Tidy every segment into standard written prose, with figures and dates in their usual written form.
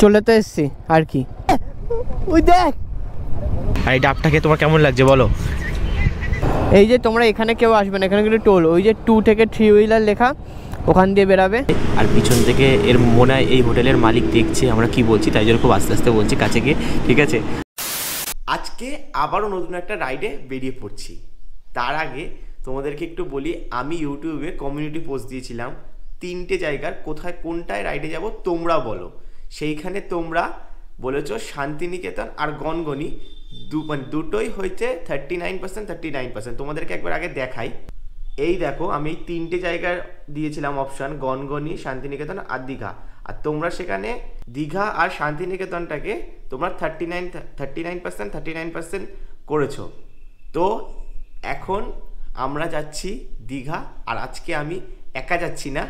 চলে তো এসছি আর কি। ওই দেখ, এই ডাবটাকে তোমার কেমন লাগছে বলো? এই যে তোমরা এখানে কেউ আসবে না, এখানে কিন্তু টোল, ওই যে 2 থেকে 3 হুইলার লেখা, ওখান দিয়ে বেরাবে। আর পিছন থেকে এর মনে হয় এই হোটেলের মালিক দেখছে আমরা কি বলছি, তাই জন্য খুব আস্তে আস্তে বলছি কাছে গিয়ে, ঠিক আছে? আজকে আবারও নতুন একটা রাইডে বেরিয়ে পড়ছি। তার আগে তোমাদেরকে একটু বলি, আমি ইউটিউবে কমিউনিটি পোস্ট দিয়েছিলাম 3টে জায়গার কোথায় কোনটায় রাইডে যাব তোমরা বলো। সেইখানে তোমরা বলেছো শান্তিনিকেতন আর গনগনি, দুটোই হয়েছে 39%। তোমাদেরকে একবার আগে দেখাই। এই দেখো, আমি এই 3টে জায়গার দিয়েছিলাম অপশান, গনগনি, শান্তিনিকেতন আর দীঘা। আর তোমরা সেখানে দীঘা আর শান্তিনিকেতনটাকে তোমরা 39% করেছো। তো এখন আমরা যাচ্ছি দীঘা, আর আজকে আমি একা যাচ্ছি না,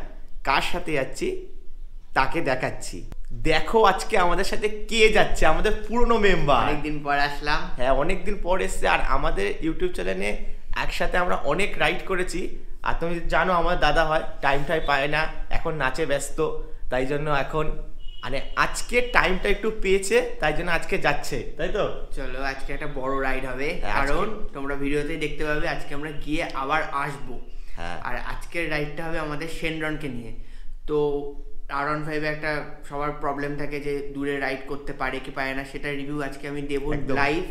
কার সাথে যাচ্ছি তাকে দেখাচ্ছি। দেখো আজকে আমাদের সাথে কে যাচ্ছে, আমাদের পুরনো মেম্বার। অনেকদিন পর আসলাম। হ্যাঁ, অনেকদিন পর এসছে। আর আমাদের ইউটিউব চ্যানেলে একসাথে আমরা অনেক রাইড করেছি। আর তুমি জানো আমার দাদা হয়, টাইম পায় না, এখন নাচে ব্যস্ত, তাই জন্য এখন মানে আজকে টাইমটা একটু পেয়েছে, তাই জন্য আজকে যাচ্ছে, তাই তো? চলো আজকে একটা বড় রাইড হবে, কারণ তোমরা ভিডিওতেই দেখতে পাবে আজকে আমরা গিয়ে আবার আসবো। হ্যাঁ, আর আজকের রাইডটা হবে আমাদের শেনরনকে নিয়ে। তো R15 একটা সবার প্রবলেম থাকে যে দূরে রাইড করতে পারে কি পারে না, সেটা রিভিউ আজকে আমি দেবো লাইভ।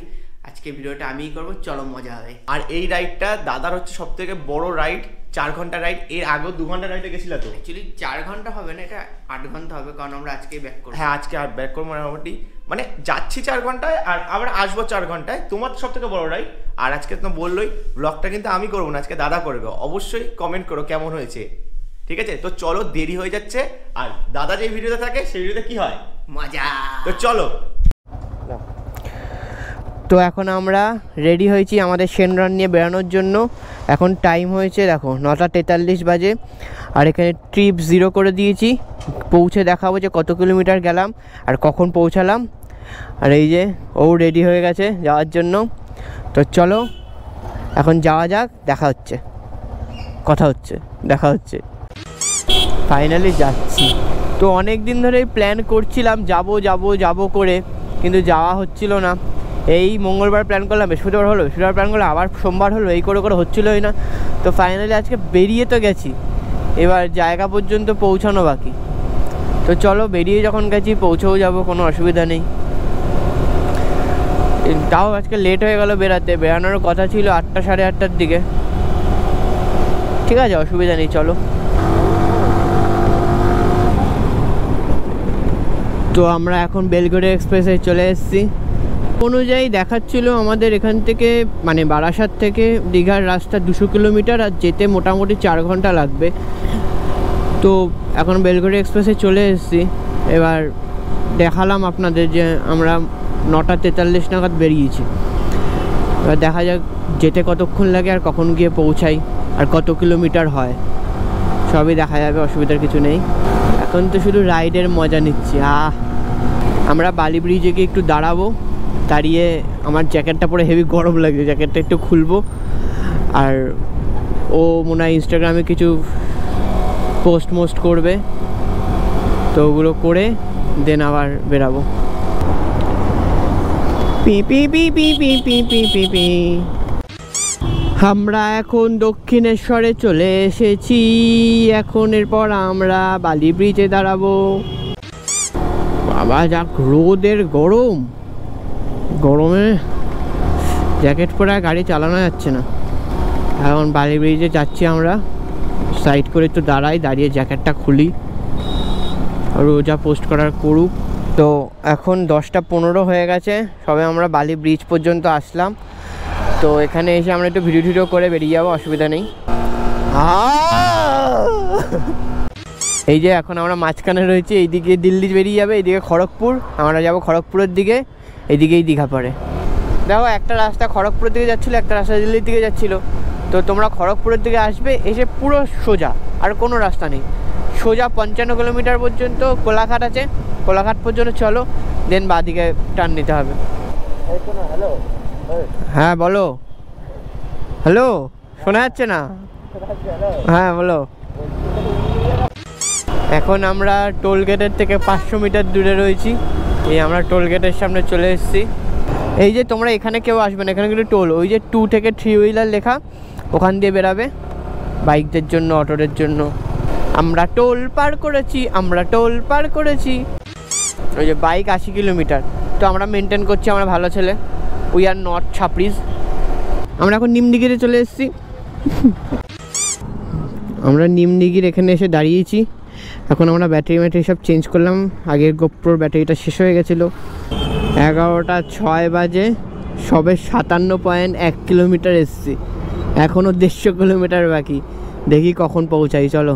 আজকে ভিডিওটা আমিই করবো, চলো মজা হবে। আর এই রাইডটা দাদার হচ্ছে সব থেকে বড় রাইড, 4 ঘন্টা রাইড। এর আগেও 2 ঘন্টা রাইডে গেছিল তো। অ্যাকচুয়ালি 4 ঘন্টা হবে না, এটা 8 ঘন্টা হবে, কারণ আমরা আজকেই ব্যাক করবো। হ্যাঁ, আজকে আর ব্যাক করবো মোটামুটি, মানে যাচ্ছি 4 ঘন্টায় আর আবার আসবো 4 ঘন্টায়। তোমার সব থেকে বড় রাইড। আর আজকে তো বললোই ব্লগটা কিন্তু আমি করবো না, আজকে দাদা করবে। অবশ্যই কমেন্ট করো কেমন হয়েছে, ঠিক আছে? তো চলো, দেরি হয়ে যাচ্ছে। আর দাদা যে ভিডিওতে থাকে সেই ভিডিওতে কি হয়, মজা। তো চলো। তো এখন আমরা রেডি হয়েছি আমাদের শেনরন নিয়ে বেরানোর জন্য। এখন টাইম হয়েছে দেখো 9:43 বাজে। আর এখানে ট্রিপ 0 করে দিয়েছি, পৌঁছে দেখাবো যে কত কিলোমিটার গেলাম আর কখন পৌঁছালাম। আর এই যে ও রেডি হয়ে গেছে যাওয়ার জন্য। তো চলো এখন যাওয়া যাক, দেখা হচ্ছে, কথা হচ্ছে, দেখা হচ্ছে। ফাইনালি যাচ্ছি। তো অনেক দিন ধরেই প্ল্যান করছিলাম যাব করে, কিন্তু যাওয়া হচ্ছিল না। এই মঙ্গলবার প্ল্যান করলাম, বৃহস্পতিবার হলো, বৃহস্পতিবার প্ল্যান করলাম, আবার সোমবার হলো, এই করে হচ্ছিলোই না। তো ফাইনালি আজকে বেরিয়ে তো গেছি, এবার জায়গা পর্যন্ত পৌঁছানো বাকি। তো চলো, বেরিয়ে যখন গেছি পৌঁছেও যাব, কোনো অসুবিধা নেই। তাও আজকে লেট হয়ে গেল বেরানোর কথা ছিল 8টা 8:30টার দিকে। ঠিক আছে, অসুবিধা নেই, চলো। তো আমরা এখন বেলঘড়িয়া এক্সপ্রেসে চলে এসেছি। অনুযায়ী দেখাচ্ছিল আমাদের এখান থেকে, মানে বারাসাত থেকে দীঘার রাস্তা 200 কিলোমিটার, আর যেতে মোটামুটি 4 ঘন্টা লাগবে। তো এখন বেলঘড়িয়া এক্সপ্রেসে চলে এসেছি। এবার দেখালাম আপনাদের যে আমরা 9:43 নাগাদ বেরিয়েছি। এবার দেখা যাক যেতে কতক্ষণ লাগে আর কখন গিয়ে পৌঁছাই আর কত কিলোমিটার হয়, সবই দেখা যাবে, অসুবিধার কিছু নেই। এখন তো শুধু রাইডের মজা নিচ্ছি। আমরা বালি ব্রিজে গিয়ে একটু দাঁড়াবো, দাঁড়িয়ে আমার জ্যাকেটটা পরে হেভি গরম লাগছে, জ্যাকেটটা একটু খুলবো। আর ও মনে হয় ইনস্টাগ্রামে কিছু পোস্ট করবে, তো ওগুলো করে দেন আবার বেরাবো। পি পি পি পি পি পি পি পি পি। আমরা এখন দক্ষিণেশ্বরে চলে এসেছি। এখন এরপর আমরা বালি ব্রিজে দাঁড়াবো। বাবা যা রোদের গরমে জ্যাকেট পরে গাড়ি চালানো যাচ্ছে না। এখন বালি ব্রিজে যাচ্ছি আমরা, সাইড করে একটু দাঁড়িয়ে জ্যাকেটটা খুলি, আর ও যা পোস্ট করার করুক। তো এখন 10:15 হয়ে গেছে, সবে আমরা বালি ব্রিজ পর্যন্ত আসলাম। তো এখানে এসে আমরা একটু ভিডিও করে বেরিয়ে যাবো, অসুবিধা নেই। এই যে এখন আমরা মাঝখানে রয়েছি, এইদিকে দিল্লি বেরিয়ে যাবে, এইদিকে খড়গপুর, আমরা যাব খড়গপুরের দিকে, এইদিকেই দীঘা পড়ে। দেখো একটা রাস্তা খড়গপুরের দিকে যাচ্ছিলো, একটা রাস্তা দিল্লির দিকে যাচ্ছিলো। তো তোমরা খড়গপুরের দিকে আসবে, এসে পুরো সোজা, আর কোনো রাস্তা নেই, সোজা 55 কিলোমিটার পর্যন্ত কোলাঘাট আছে, কোলাঘাট পর্যন্ত চলো, দেন বাঁদিকে টার্ন নিতে হবে। হ্যাঁ বলো। হ্যালো, শোনা যাচ্ছে না? হ্যাঁ বলো। এখন আমরা টোল গেটের থেকে 500 মিটার দূরে রয়েছি। এই আমরা টোল গেটের সামনে চলে এসেছি। এই যে তোমরা এখানে কেউ আসবে না, এখানে কিন্তু টোল, ওই যে 2 থেকে 3 হুইলার লেখা, ওখান দিয়ে বেরাবে বাইকদের জন্য, অটোদের জন্য। আমরা টোল পার করেছি, আমরা টোল পার করেছি। ওই যে বাইক 80 কিলোমিটার, তো আমরা মেনটেন করছি, আমরা ভালো ছেলে, উই আর নট ছাপড়িজ। আমরা এখন নিমদিঘিতে চলে এসেছি। আমরা নিমদিঘির এখানে এসে দাঁড়িয়েছি। এখন আমরা ব্যাটারি সব চেঞ্জ করলাম, আগের গোপ্রোর ব্যাটারিটা শেষ হয়ে গেছিলো। 11টা 6 বাজে, সবে 57.1 কিলোমিটার এসেছি, এখনও 150 কিলোমিটার বাকি। দেখি কখন পৌঁছাই। চলো,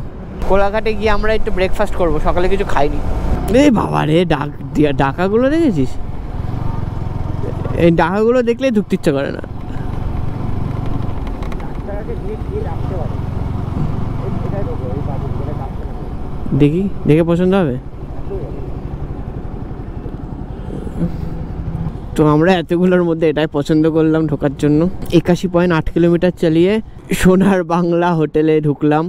কোলাঘাটে গিয়ে আমরা একটু ব্রেকফাস্ট করব, সকালে কিছু খাইনি। বাবা রে, ডাকাগুলো দেখেছিস? এই ডাকাগুলো দেখলেই ঢুকতে ইচ্ছা করে না। দেখি, দেখে পছন্দ হবে তো। আমরা এতগুলোর মধ্যে এটাই পছন্দ করলাম ঢোকার জন্য। 81.8 কিলোমিটার চালিয়ে সোনার বাংলা হোটেলে ঢুকলাম।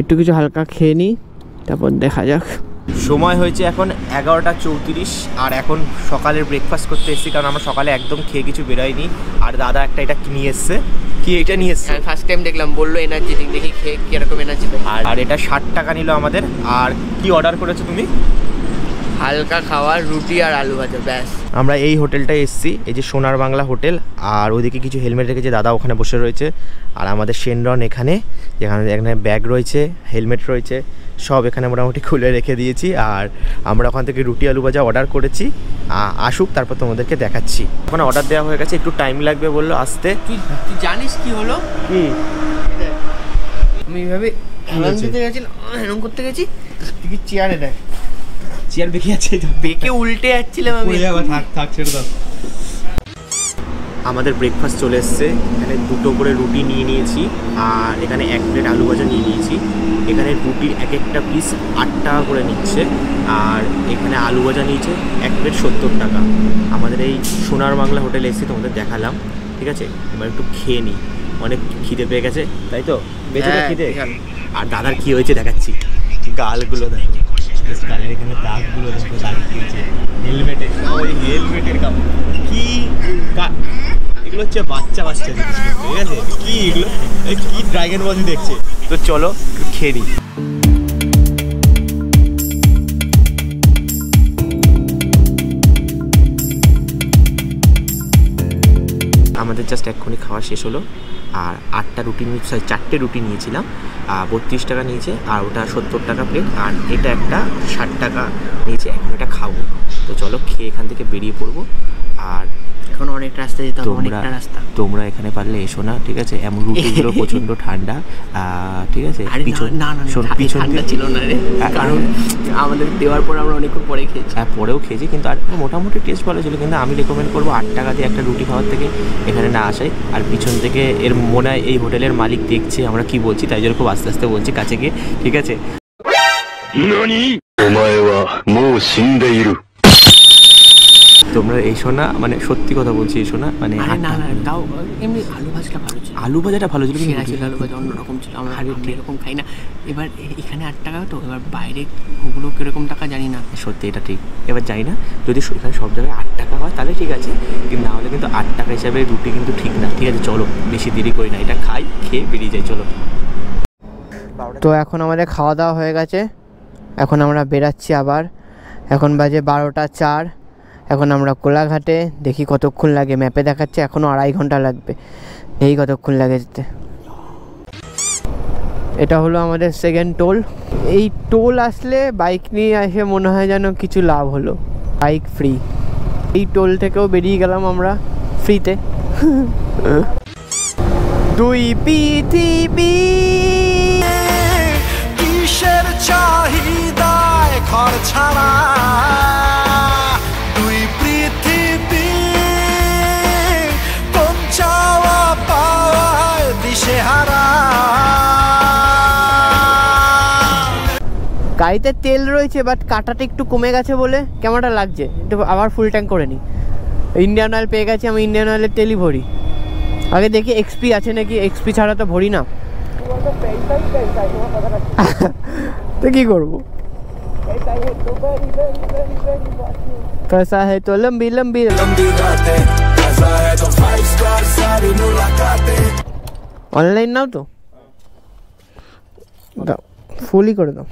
একটু কিছু হালকা খেয়ে নিই, তারপর দেখা যাক। সময় হয়েছে এখন 11টা 34, আর এখন সকালের ব্রেকফাস্ট করতে এসেছি, কারণ আমরা সকালে একদম খেয়ে কিছু বেরোয়নি। আর দাদা একটা এটা নিয়ে এসছে। কি এটা নিয়ে এসছে? ফার্স্ট টাইম দেখলাম, বললো এনার্জেটিক, দেখি খেয়ে কিরকম এনার্জি দেয়। আর এটা 60 টাকা নিল আমাদের। আর কি অর্ডার করেছো তুমি? হালকা খাওয়ার, রুটি আর আলু ভাজা, ব্যাস। আমরা এই হোটেলটায় এসেছি, এই যে সোনার বাংলা হোটেল। আর ওইদিকে কিছু হেলমেট রেখেছে, দাদা ওখানে বসে রয়েছে। আর আমাদের সেনরন এখানে, এখানে ব্যাগ রয়েছে, হেলমেট রয়েছে, সব এখানে মোটামুটি খুলে রেখে দিয়েছি। আর আমরা ওখান থেকে রুটি আলু ভাজা অর্ডার করেছি, আসুক তারপর তোমাদেরকে দেখাচ্ছি। ওখানে অর্ডার দেওয়া হয়ে গেছে, একটু টাইম লাগবে বললো আসতে। তুই জানিস কি হলো? কি? আমি এইভাবে হেলান দিতে গেছিলাম, হেলান করতে গেছি, তুই কি চেয়ারে দেখ, চেয়ার বেঁকে আছে, বেঁকে উল্টে যাচ্ছিলাম আমি। থাক ছেড়ে দাও। আমাদের ব্রেকফাস্ট চলে এসছে। এখানে 2টো করে রুটি নিয়ে নিয়েছি, আর এখানে 1 প্লেট আলু ভাজা নিয়ে নিয়েছি। এখানে রুটির এক একটা পিস 8 টাকা করে নিচ্ছে, আর এখানে আলু ভাজা নিয়েছে 1 প্লেট 70 টাকা। আমাদের এই সোনার বাংলা হোটেলে এসে তোমাদের দেখালাম, ঠিক আছে? এবার একটু খেয়ে নিই, অনেক খিদে পেয়ে গেছে, তাই তো? বেঁচে খিদে। আর দাদার কি হয়েছে দেখাচ্ছি, গালগুলো দেখো, গালের এখানে দাগগুলো দেখো, দাগ দিয়েছে হেলমেটে, ওই হেলমেটের কাপড় কি, এগুলো হচ্ছে বাচ্চা জিনিস, ঠিক আছে? কি এগুলো, কি ড্রাগন বলছি দেখছে। তো চলো খেয়ে নিই। আমাদের জাস্ট এক্ষুনি খাওয়া শেষ হলো। আর 8টা রুটি নিয়ে, 4টে রুটি নিয়েছিলাম, 32 টাকা নিয়েছে, আর ওটা 70 টাকা প্লেট। আর এটা একটা 60 টাকা নিয়েছে। এখন এটা খাবো, তো চলো খেয়ে এখান থেকে বেরিয়ে পড়বো। আর এখন অনেক রাস্তা যেতে হবে, অনেকটা রাস্তা। তোমরা এখানে পারলে এসো না, ঠিক আছে? এমন রুটিগুলো প্রচন্ড ঠান্ডা, ঠিক আছে? ঠান্ডা ছিল না রে, কারণ আমাদের দেওয়ার পর আমরা অনেকক্ষণ পরে খেয়েছি। হ্যাঁ, পরেও খেয়েছি, কিন্তু আর মোটামুটি টেস্ট ভালো ছিল। কিন্তু আমি রেকমেন্ড করবো 8 টাকা দিয়ে একটা রুটি খাওয়ার থেকে এখানে না আসাই। আর পিছন থেকে এর মনে হয় এই হোটেলের মালিক দেখছে আমরা কি বলছি, তাই জন্য খুব আস্তে আস্তে বলছি কাছে গিয়ে, ঠিক আছে? তোমরা এসো না, মানে সত্যি কথা বলছি, এসো না। মানে তাও এমনি আলু ভাজাটা ভালো ছিল, আলু ভাজাটা ভালো ছিল, আলু ভাজা অন্যরকম ছিল, আমরা এরকম খাই না। এবার এখানে 8 টাকা, তো এবার বাইরে ওগুলো কিরকম টাকা জানি না। সত্যি এটা ঠিক, এবার জানি না, যদি এখানে সব জায়গায় 8 টাকা হয় তাহলে ঠিক আছে, কিন্তু না হলে কিন্তু 8 টাকা হিসাবে রুটি কিন্তু ঠিক না, ঠিক আছে? চলো বেশি দেরি করি না, এটা খাই, খেয়ে বেরিয়ে যাই, চলো। তো এখন আমাদের খাওয়া দাওয়া হয়ে গেছে, এখন আমরা বেরাচ্ছি আবার। এখন বাজে 12টা 4। এখন আমরা কোলাঘাটে, দেখি কতক্ষণ লাগে, ম্যাপে দেখাচ্ছে এখনও 2.5 ঘন্টা লাগবে, এই কতক্ষণ লাগে যেতে। এটা হলো আমাদের সেকেন্ড টোল। এই টোল আসলে বাইক নিয়ে এসে মনে হয় যেন কিছু লাভ হলো, বাইক ফ্রি। এই টোল থেকেও বেরিয়ে গেলাম আমরা ফ্রিতে। 2 পৃথিবী কিসের চাহিদায় ঘর ছাড়া, 2 পৃথিবী কোন চাওয়া পাওয়ায় দিশেহারা। গাড়িতে তেল রয়েছে, বাট কাটাটা একটু কমে গেছে বলে কেমনটা লাগছে, একটু আবার ফুল ট্যাঙ্ক করে নিই। ইন্ডিয়ান অয়েল পেয়ে গেছি, আমি ইন্ডিয়ান অয়েলের তেলই ভরি। আগে দেখি এক্সপি আছে নাকি, এক্সপি ছাড়া তো ভরি না। তো কী করবো, कैसा है तो लंबी लंबी ऑनलाइन नाও তো দাও ফুলই করে দাও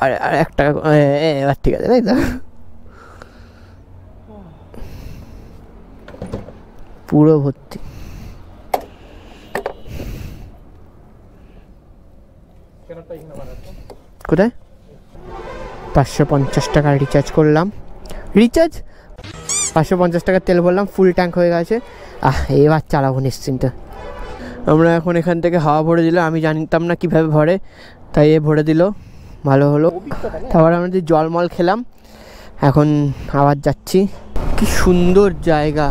আর একটা এবার ঠিক আছে তাই তো পুরো ভর্তি কোথায় 550 টাকা রিচার্জ করলাম রিচার্জ 550 টাকা তেল ভরলাম ফুল ট্যাঙ্ক হয়ে গেছে এবার চালাবো নিশ্চিন্তে আমরা এখন এখান থেকে হাওয়া ভরে দিল আমি জানতাম না কিভাবে ভরে তাই এ ভরে দিল ভালো হলো তারপর আমরা জলমল খেলাম এখন আবার যাচ্ছি কি সুন্দর জায়গা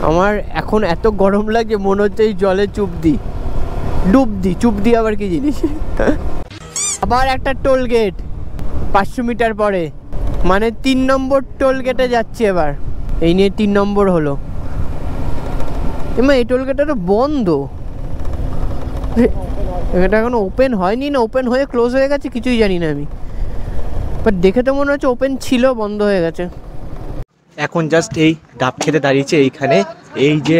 আমার এখন এত গরম লাগে মনে হচ্ছে এই জলে চুপ দি আবার কি জিনিস আবার একটা টোল গেট 500 মিটার পরে মানে 3 নম্বর টোল গেটে যাচ্ছি এবার এই নিয়ে 3 নম্বর হলো এই টোল গেটটা তো বন্ধ এটা এখন ওপেন হয়নি না ওপেন হয়ে ক্লোজ হয়ে গেছে কিছুই জানি না আমি বাট দেখে তো মনে হচ্ছে ওপেন ছিল বন্ধ হয়ে গেছে এখন জাস্ট এই ডাব খেতে দাঁড়িয়েছে এইখানে এই যে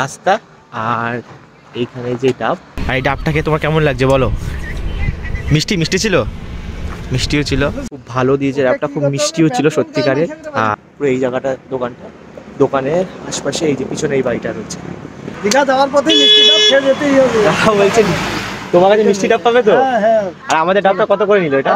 রাস্তা আর এইখানে যে ডাব আর এই ডাবটাকে তোমার কেমন লাগছে বলো মিষ্টি ছিল মিষ্টিও ছিল খুব ভালো দিয়েছে ডাবটা খুব মিষ্টিও ছিল সত্যিকারের আর পুরো এই জায়গাটা দোকানের আশপাশে এই যে পিছনে এই বাড়িটা রয়েছে দীঘা যাওয়ার পথে মিষ্টি ডাব খেয়ে যেতেই হবে বলছেন তোমার কাছে মিষ্টি ডাব পাবে তো আর আমাদের ডাবটা কত করে নিল এটা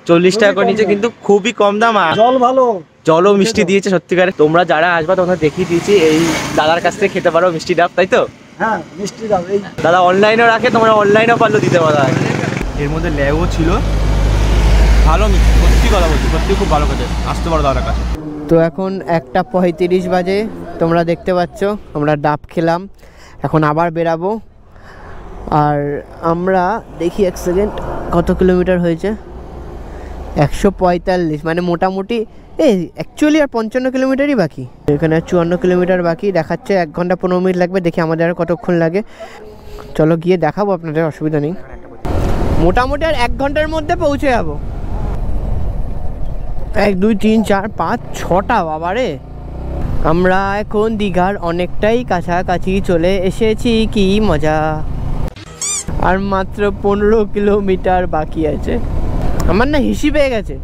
40 টাকা করে নিচে কিন্তু খুবই কম দাম আর জল ভালো জলও মিষ্টি দিয়েছে সত্যিকারে তোমরা যারা আসবা তোমরা দেখিয়ে দিয়েছি এই দাদার কাছ থেকে খেতে পারো মিষ্টি ডাব তাই তো হ্যাঁ মিষ্টি ডাব এই দাদা অনলাইনেও রাখে তোমরা অনলাইনেও পারলো দিতে পারো এর মধ্যে লেবু ছিল ভালো মিষ্টি সত্যি কথা বলছি সত্যি খুব ভালো খেতে আসতে পারো দাদার কাছে তো এখন 1:35 বাজে তোমরা দেখতে পাচ্ছ আমরা ডাব খেলাম এখন আবার বেরাবো আর আমরা দেখি এক সেকেন্ড কত কিলোমিটার হয়েছে 145 মানে মোটামুটি অ্যাকচুয়ালি আর 55 কিলোমিটারই বাকি এখানে 54 কিলোমিটার বাকি দেখাচ্ছে 1 ঘন্টা 15 মিনিট লাগবে দেখি আমাদের আর কতক্ষণ লাগে চলো গিয়ে দেখাবো আপনাদের অসুবিধা নেই মোটামুটি আর 1 ঘন্টার মধ্যে পৌঁছে যাবো 1 2 3 4 5 6টা বাবারে আমরা এখন দীঘার অনেকটাই কাছাকাছি চলে এসেছি কি মজা আর মাত্র 15 কিলোমিটার বাকি আছে আমার না হিসি পেয়ে গেছে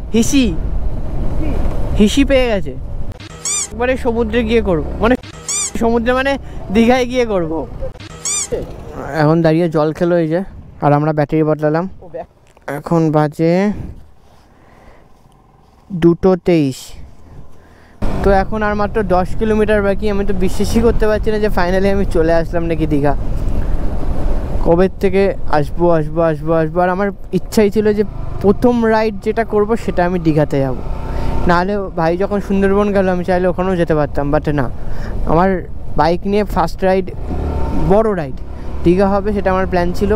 হিসি পেয়ে গেছে একবারে সমুদ্রে গিয়ে করবো মানে সমুদ্রে মানে দীঘায় গিয়ে করব এখন দাঁড়িয়ে জল খেলো এই যে আর আমরা ব্যাটারি বদলালাম এখন বাজে 2:23 তো এখন আর মাত্র 10 কিলোমিটার বাকি আমি তো বিশ্বাসই করতে পারছি না যে ফাইনালি আমি চলে আসলাম নাকি দীঘা কবে থেকে আসবো আর আমার ইচ্ছাই ছিল যে প্রথম রাইড যেটা করব সেটা আমি দীঘাতে যাব নাহলে ভাই যখন সুন্দরবন গেল আমি চাইলে ওখানেও যেতে পারতাম বাট না আমার বাইক নিয়ে ফার্স্ট রাইড বড় রাইড দীঘা হবে সেটা আমার প্ল্যান ছিল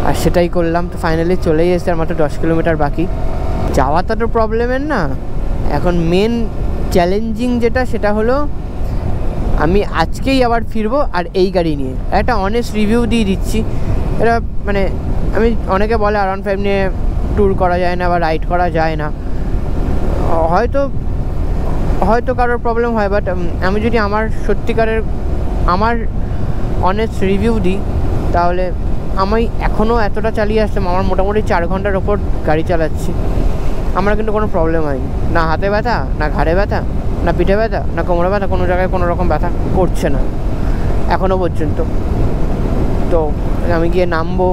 আর সেটাই করলাম তো ফাইনালি চলেই এসেছে আর মাত্র 10 কিলোমিটার বাকি যাওয়াটা তো প্রবলেমের না এখন মেন চ্যালেঞ্জিং যেটা সেটা হলো আমি আজকেই আবার ফিরবো আর এই গাড়ি নিয়ে একটা অনেস্ট রিভিউ দিয়ে দিচ্ছি এটা মানে আমি অনেকে বলে R15 নিয়ে ট্যুর করা যায় না বা রাইড করা যায় না হয়তো কারোর প্রবলেম হয় বাট আমি যদি আমার সত্যিকারের আমার অনেস্ট রিভিউ দিই তাহলে আমি এখনও এতটা চালিয়ে আসলাম আমার মোটামুটি 4 ঘন্টার ওপর গাড়ি চালাচ্ছি আমার কিন্তু কোনো প্রবলেম হয়নি না হাতে ব্যথা না ঘাড়ে ব্যথা না পিঠে ব্যথা না কোমরে ব্যথা কোনো জায়গায় কোনো রকম ব্যথা করছে না এখনও পর্যন্ত তো আমি গিয়ে নামবো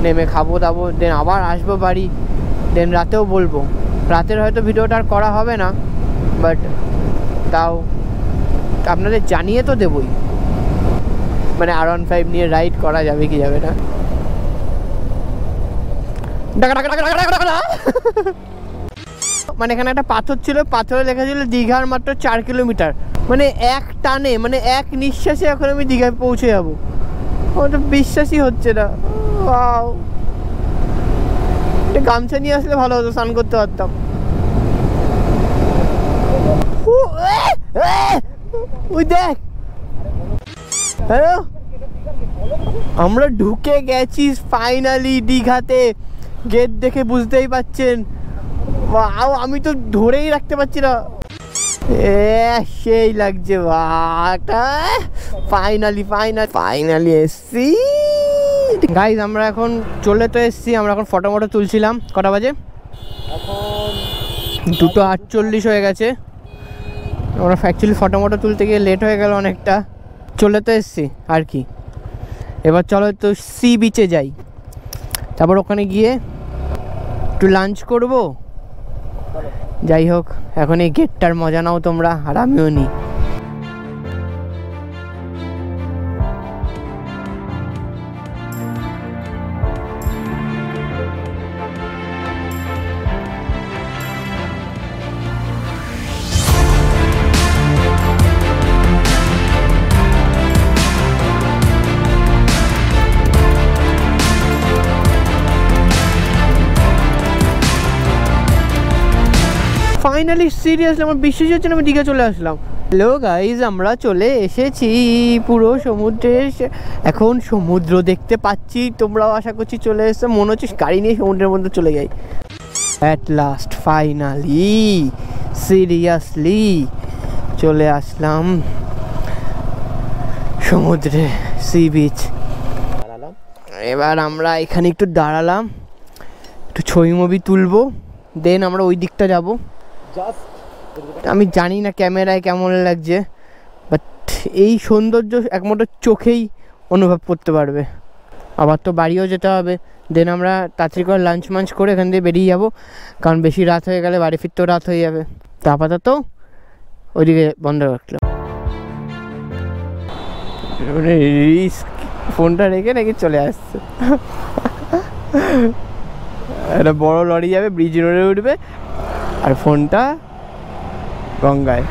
নেমে খাবো দাবো দেন আবার আসবো বাড়ি দেন রাতেও বলবো রাতের হয়তো ভিডিওটা আর করা হবে না বাট তাও আপনাদের জানিয়ে তো দেবই মানে R15 নিয়ে রাইড করা যাবে কি যাবে না মানে এখানে একটা পাথর ছিল পাথরে লেখা ছিল দীঘার মাত্র 4 কিলোমিটার মানে এক টানে মানে এক নিঃশ্বাসে এখন আমি দীঘায় পৌঁছে যাবো আমার তো বিশ্বাসই হচ্ছে না গামছা নিয়ে আসলে ভালো হতো স্নান করতে পারতাম ওই দেখ হ্যালো, আমরা ঢুকে গেছি ফাইনালি দীঘাতে। গেট দেখে বুঝতেই পাচ্ছেন, ওয়াও, আমি তো ধরেই রাখতে পারছি না। সেই লাগছে বাটা। ফাইনালি এসছি গাইজ। আমরা এখন চলে তো এসছি, আমরা এখন ফটো মটো তুলছিলাম। কটা বাজে? এখন 2:48 হয়ে গেছে। আমরা অ্যাকচুয়ালি ফটো মটো তুলতে গিয়ে লেট হয়ে গেল অনেকটা। চলে তো এসছি আর কি। এবার চলো তো সি বিচে যাই, তারপর ওখানে গিয়ে একটু লাঞ্চ করব। যাই হোক, এখন এই গেটটার মজা নাও তোমরা, আর আমিও নিই। ফাইনালি সিরিয়াসলি আমার বিশ্বাস হচ্ছে না আমি দীঘা চলে আসলাম। হ্যালো গাইজ, আমরা চলে এসেছি পুরো সমুদ্রের। এখন সমুদ্র দেখতে পাচ্ছি, তোমরাও আশা করছি চলে এসেছো। মনে হচ্ছে গাড়ি নিয়ে সমুদ্রের মধ্যে চলে যাই। অ্যাট লাস্ট ফাইনালি সিরিয়াসলি চলে আসলাম সমুদ্রে, সি বিচ। এবার আমরা এখানে একটু দাঁড়ালাম, একটু ছবি মবি তুলবো, দেন আমরা ওই দিকটা যাবো। আমি জানি না ক্যামেরায় কেমন লাগছে, বাট এই সৌন্দর্য একমাত্র চোখেই অনুভব করতে পারবে। আবার তো বাড়িও যেতে হবে, দেন আমরা তাড়াতাড়ি করে লাঞ্চ মাঞ্চ করে এখান থেকে বেরিয়ে যাবো, কারণ বেশি রাত হয়ে গেলে বাড়ি ফিরতেও রাত হয়ে যাবে। তো আপাতত ওইদিকে বন্ধ রাখলাম। রিস্ক, ফোনটা রেখে নাকি চলে আসছে। একটা বড় লরি যাবে, ব্রিজ রোডে উঠবে, আর ফোনটা গঙ্গায়।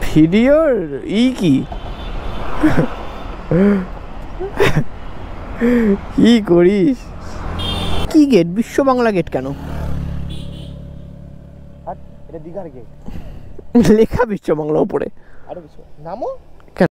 ভিডিওর কি কি করিস? কি গেট? বিশ্ব বাংলা গেট কেন? এটা দীঘার গেট, লেখা বিশ্ব বাংলা উপরে। আরে নামো